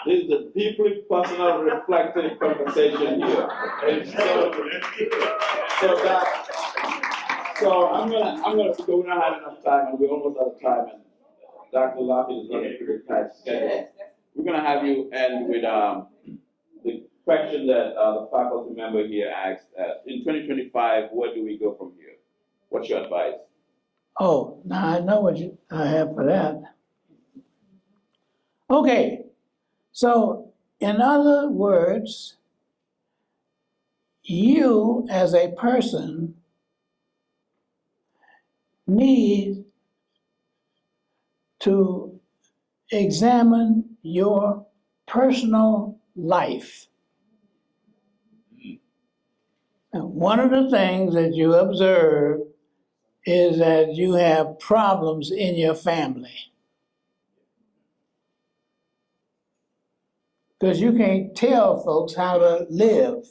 This is a deeply personal, reflective conversation here. And so I'm gonna because we don't have enough time, and we're almost out of time, and Dr. LaFayette is running a pretty tight schedule. We're gonna have you end with the question that the faculty member here asked. In 2025, where do we go from here? What's your advice? Oh, now I know what I have for that. Okay, so in other words, you as a person need to examine your personal life. And one of the things that you observe is that you have problems in your family. Because you can't tell folks how to live.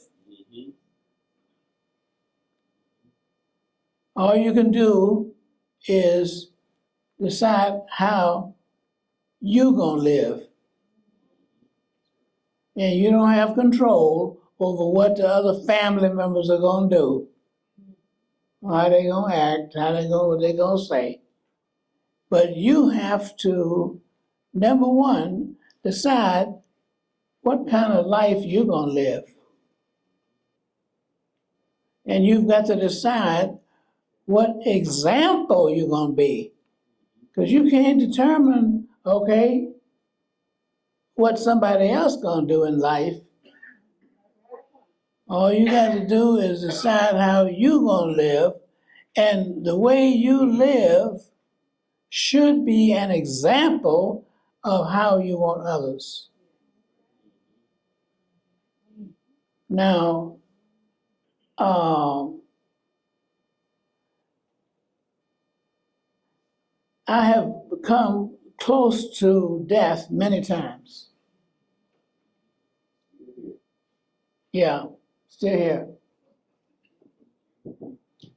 All you can do is decide how you're gonna live. and you don't have control over what the other family members are gonna do, how they gonna act, what they gonna say. But you have to, number one, decide what kind of life you're gonna live. And you've got to decide what example you're gonna be. Because you can't determine, okay, what somebody else gonna do in life. All you got to do is decide how you gonna live, and the way you live should be an example of how you want others. Now, I have come close to death many times. Yeah, still here.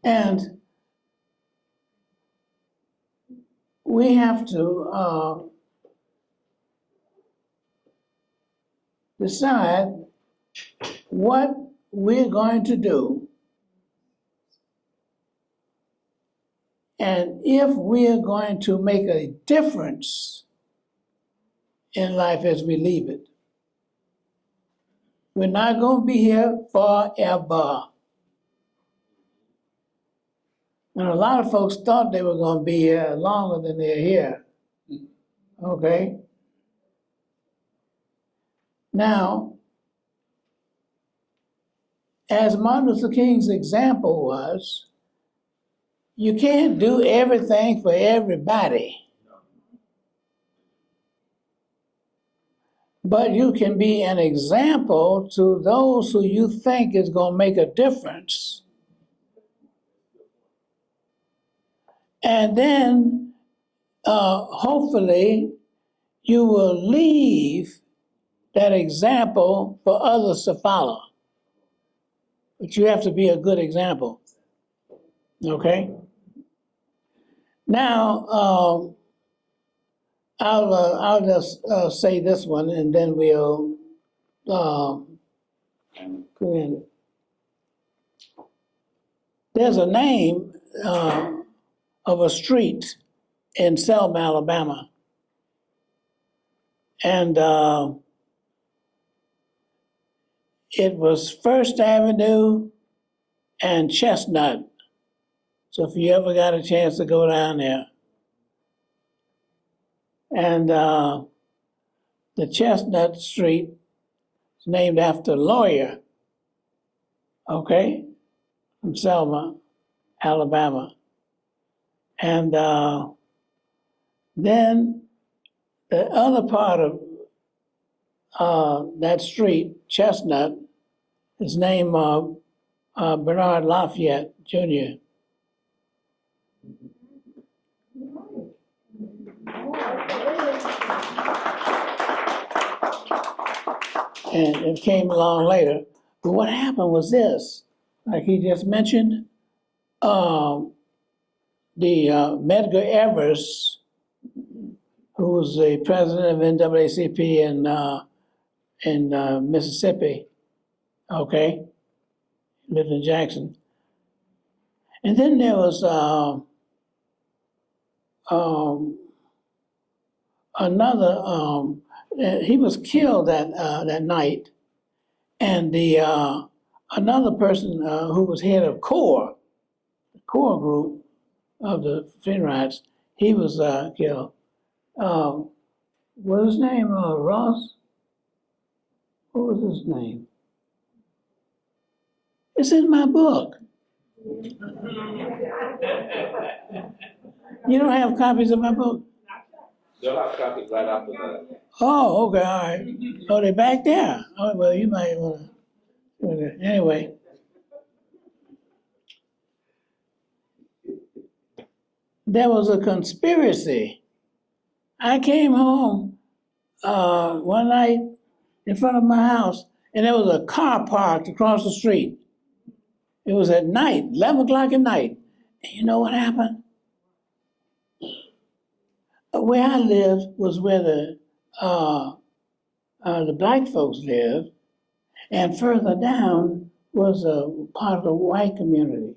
And we have to decide what we're going to do, and if we're going to make a difference in life as we leave it. We're not going to be here forever. And a lot of folks thought they were going to be here longer than they're here. Okay? Now, as Martin Luther King's example was, you can't do everything for everybody. But you can be an example to those who you think is going to make a difference. And then, hopefully, you will leave that example for others to follow. But you have to be a good example. Okay? Now, I'll just say this one, and then we'll go in. There's a name of a street in Selma, Alabama, and it was First Avenue and Chestnut. So if you ever got a chance to go down there. And the Chestnut Street is named after a lawyer, okay, from Selma, Alabama. And then the other part of that street, Chestnut, is named Bernard LaFayette Jr. And it came along later. But what happened was this, like he just mentioned, the Medgar Evers, who was the president of NAACP in Mississippi, okay, lived in Jackson. And then there was another, he was killed that night, and the another person who was head of the core group of the Finrites, he was killed. What was his name? Ross? What was his name? It's in my book. You don't have copies of my book? They'll have copies right after that. Oh, okay, all right. Oh, they're back there. Oh, well, you might want to. Anyway. There was a conspiracy. I came home one night in front of my house, and there was a car parked across the street. It was at night, 11 o'clock at night. And you know what happened? Where I lived was where the the black folks lived, and further down was a part of the white community.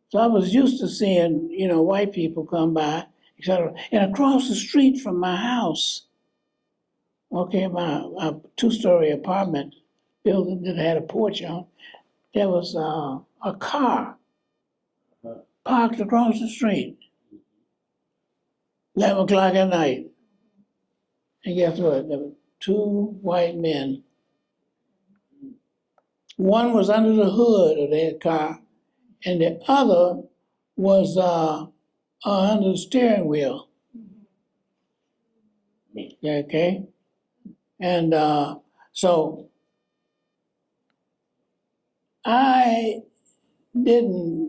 So I was used to seeing, white people come by, etc. And across the street from my house, okay, my two-story apartment building that had a porch on, there was a car parked across the street, 11 o'clock at night. And guess what? There were two white men. One was under the hood of that car, and the other was under the steering wheel. Okay? And so I didn't,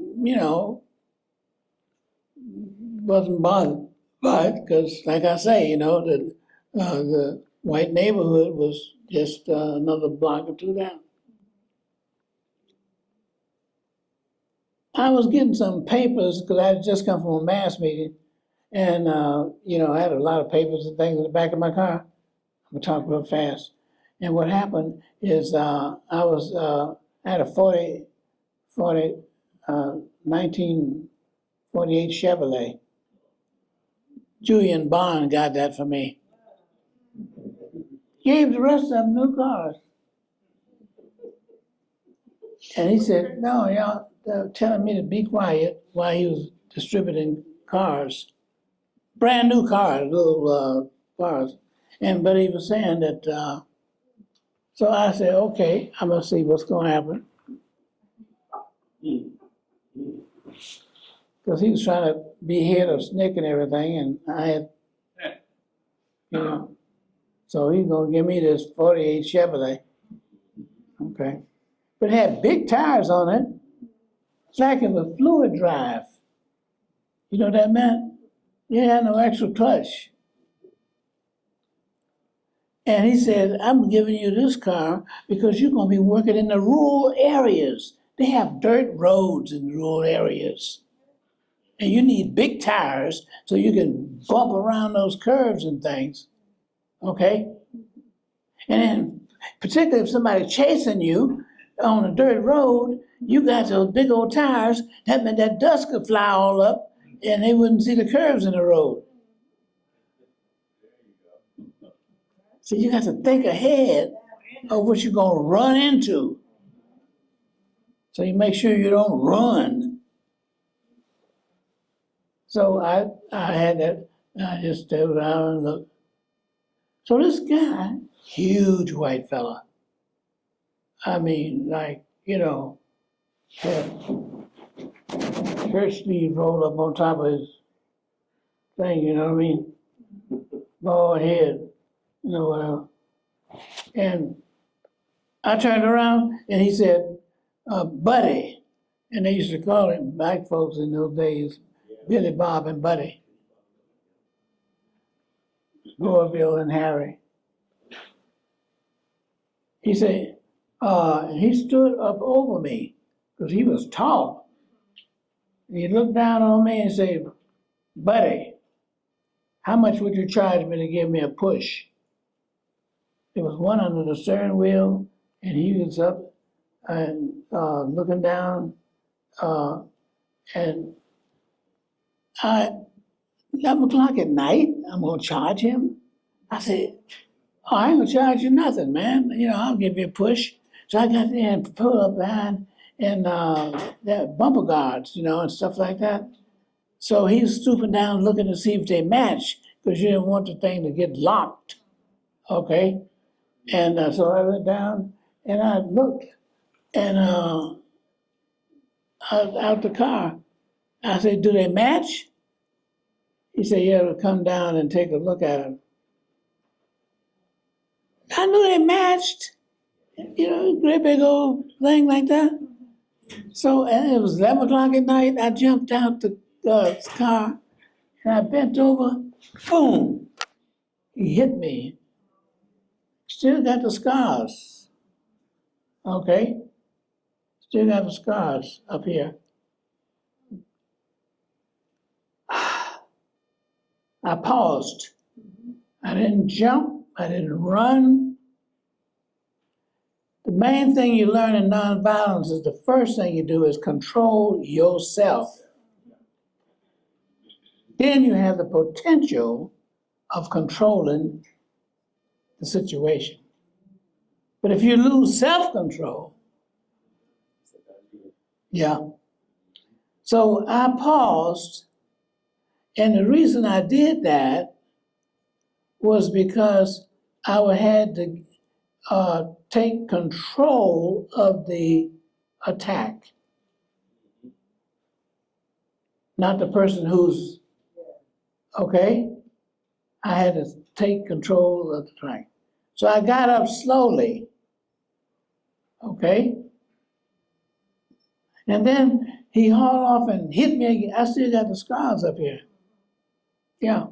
wasn't bothered by it because, like I say, the white neighborhood was just another block or two down. I was getting some papers because I had just come from a mass meeting, and I had a lot of papers and things in the back of my car. I'm gonna talk real fast. And what happened is I had a 1948 Chevrolet. Julian Bond got that for me. Gave the rest of them new cars. And he said, no, y'all telling me to be quiet while he was distributing cars. Brand new cars, little cars. But he was saying that, so I said, okay, I'm gonna see what's gonna happen. Because he was trying to be ahead of Snick and everything, and I had, so he's gonna give me this 48 Chevrolet. Okay. But it had big tires on it. It's like it was fluid drive. You know what that meant? You had no extra clutch. And he said, I'm giving you this car because you're gonna be working in the rural areas. They have dirt roads in rural areas. And you need big tires so you can bump around those curves and things, okay? And then particularly if somebody's chasing you on a dirt road, you got those big old tires, that meant that dust could fly all up and they wouldn't see the curves in the road. So you got to think ahead of what you're gonna run into. So you make sure you don't run. So I had that, I just stood around and looked. So this guy, huge white fella, I mean, like, had shirt sleeve rolled up on top of his thing, you know what I mean? Bald head, whatever. And I turned around and he said, Buddy. And they used to call him, black folks in those days, Billy Bob and Buddy. Goreville and Harry. He said, he stood up over me because he was tall. He looked down on me and said, Buddy, how much would you charge me to give me a push? There was one under the steering wheel and he was up and looking down and 11 o'clock at night, I'm gonna charge him? I said, oh, I ain't gonna charge you nothing, man. I'll give you a push. So I got there and pulled up behind and there were bumper guards, and stuff like that. So he was stooping down looking to see if they match because you didn't want the thing to get locked, okay? And so I went down and I looked and out the car. I said, do they match? He said, yeah, we'll come down and take a look at them. I knew they matched, great big old thing like that. So, and it was 11 o'clock at night, I jumped out the car and I bent over, boom, he hit me. Still got the scars, okay? Still got the scars up here. I paused. I didn't jump. I didn't run. The main thing you learn in nonviolence is the first thing you do is control yourself. Then you have the potential of controlling the situation. But if you lose self-control, yeah. So I paused, and the reason I did that was because I had to take control of the attack, not the person who's, okay? I had to take control of the attack. So I got up slowly, okay? And then he hauled off and hit me again. I still got the scars up here. Yeah.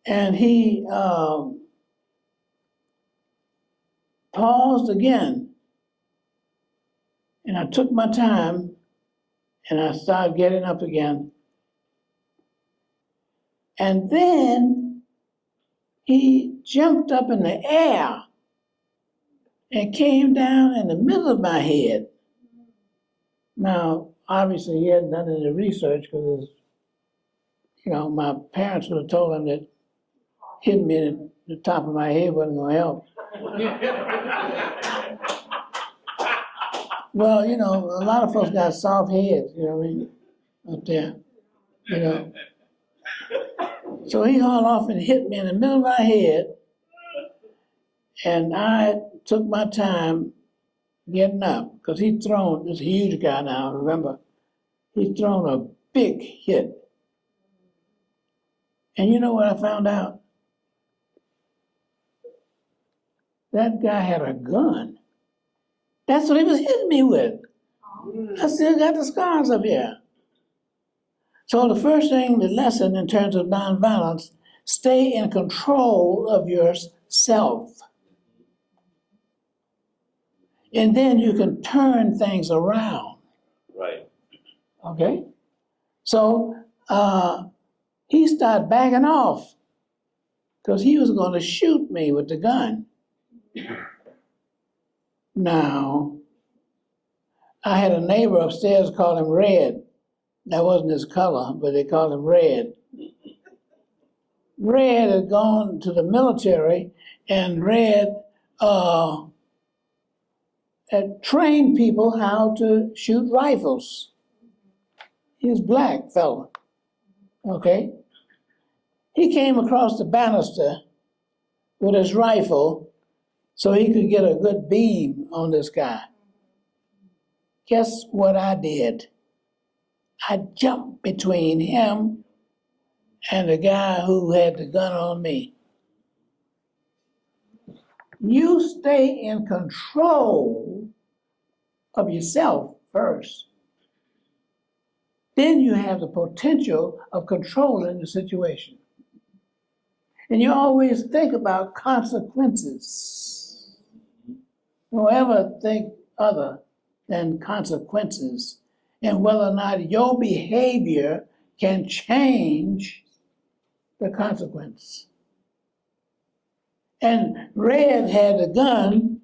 And he paused again. And I took my time and I started getting up again. And then he jumped up in the air and came down in the middle of my head. Now, obviously, he hadn't done any research because, you know, my parents would have told him that hitting me at the top of my head wasn't going to help. Well, you know, a lot of folks got soft heads, you know what I mean, up there, you know. So he hauled off and hit me in the middle of my head, and I took my time getting up, because he'd thrown, this huge guy now, remember, he'd thrown a big hit. And you know what I found out? That guy had a gun. That's what he was hitting me with. I still got the scars up here. So the first thing, the lesson in terms of nonviolence, stay in control of yourself. And then you can turn things around. Right. Okay? So he started backing off because he was going to shoot me with the gun. Now, I had a neighbor upstairs called him Red. That wasn't his color, but they called him Red. Red had gone to the military, and Red had trained people how to shoot rifles. He was a black fella, okay? He came across the banister with his rifle so he could get a good beam on this guy. Guess what I did? I jumped between him and the guy who had the gun on me. You stay in control of yourself first. Then you have the potential of controlling the situation. And you always think about consequences. Don't ever think other than consequences and whether or not your behavior can change the consequence. And Red had a gun,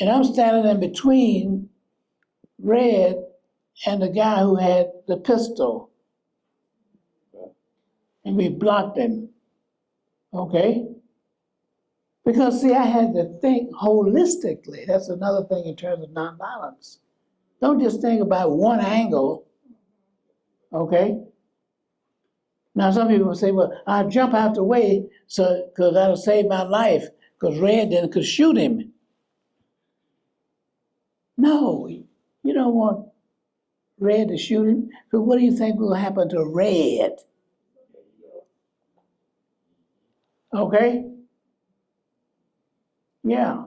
and I'm standing in between Red and the guy who had the pistol. And we blocked him, okay? Because, see, I had to think holistically. That's another thing in terms of nonviolence. Don't just think about one angle, okay? Now, some people will say, well, I'll jump out the way because that'll save my life, because Red then could shoot him. No, you don't want Red to shoot him, because what do you think will happen to Red? Okay? Yeah.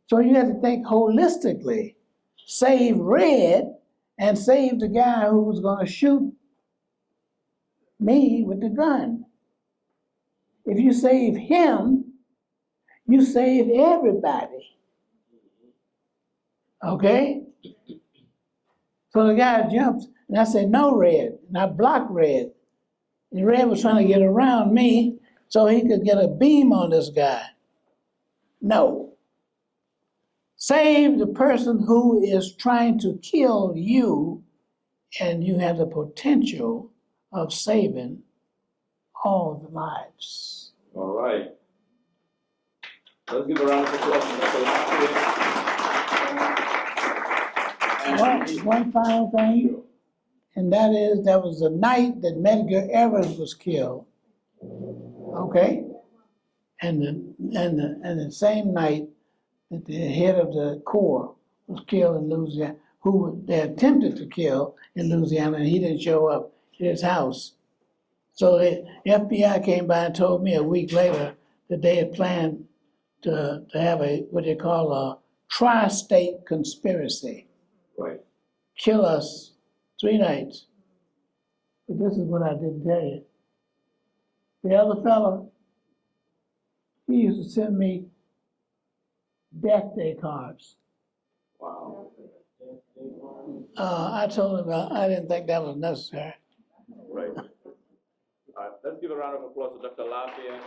So you have to think holistically. Save Red and save the guy who was going to shoot me with the gun. If you save him, you save everybody. Okay? So the guy jumps, and I said, no, Red. And I blocked Red. And Red was trying to get around me, so he could get a beam on this guy. No. Save the person who is trying to kill you, and you have the potential of saving all the lives. All right. Let's give a round of applause to Dr. LaFayette. One final thing, and that is, that was the night that Medgar Evers was killed. Okay? And the same night that the head of the Corps was killed in Louisiana, who they attempted to kill in Louisiana, and he didn't show up at his house. So the FBI came by and told me a week later that they had planned to have a, what they call a tri-state conspiracy. Right. Kill us 3 nights. But this is what I didn't tell you. The other fella, he used to send me death day cards. Wow. I told him I didn't think that was necessary. Right. All right. Let's give a round of applause to Dr. LaFayette.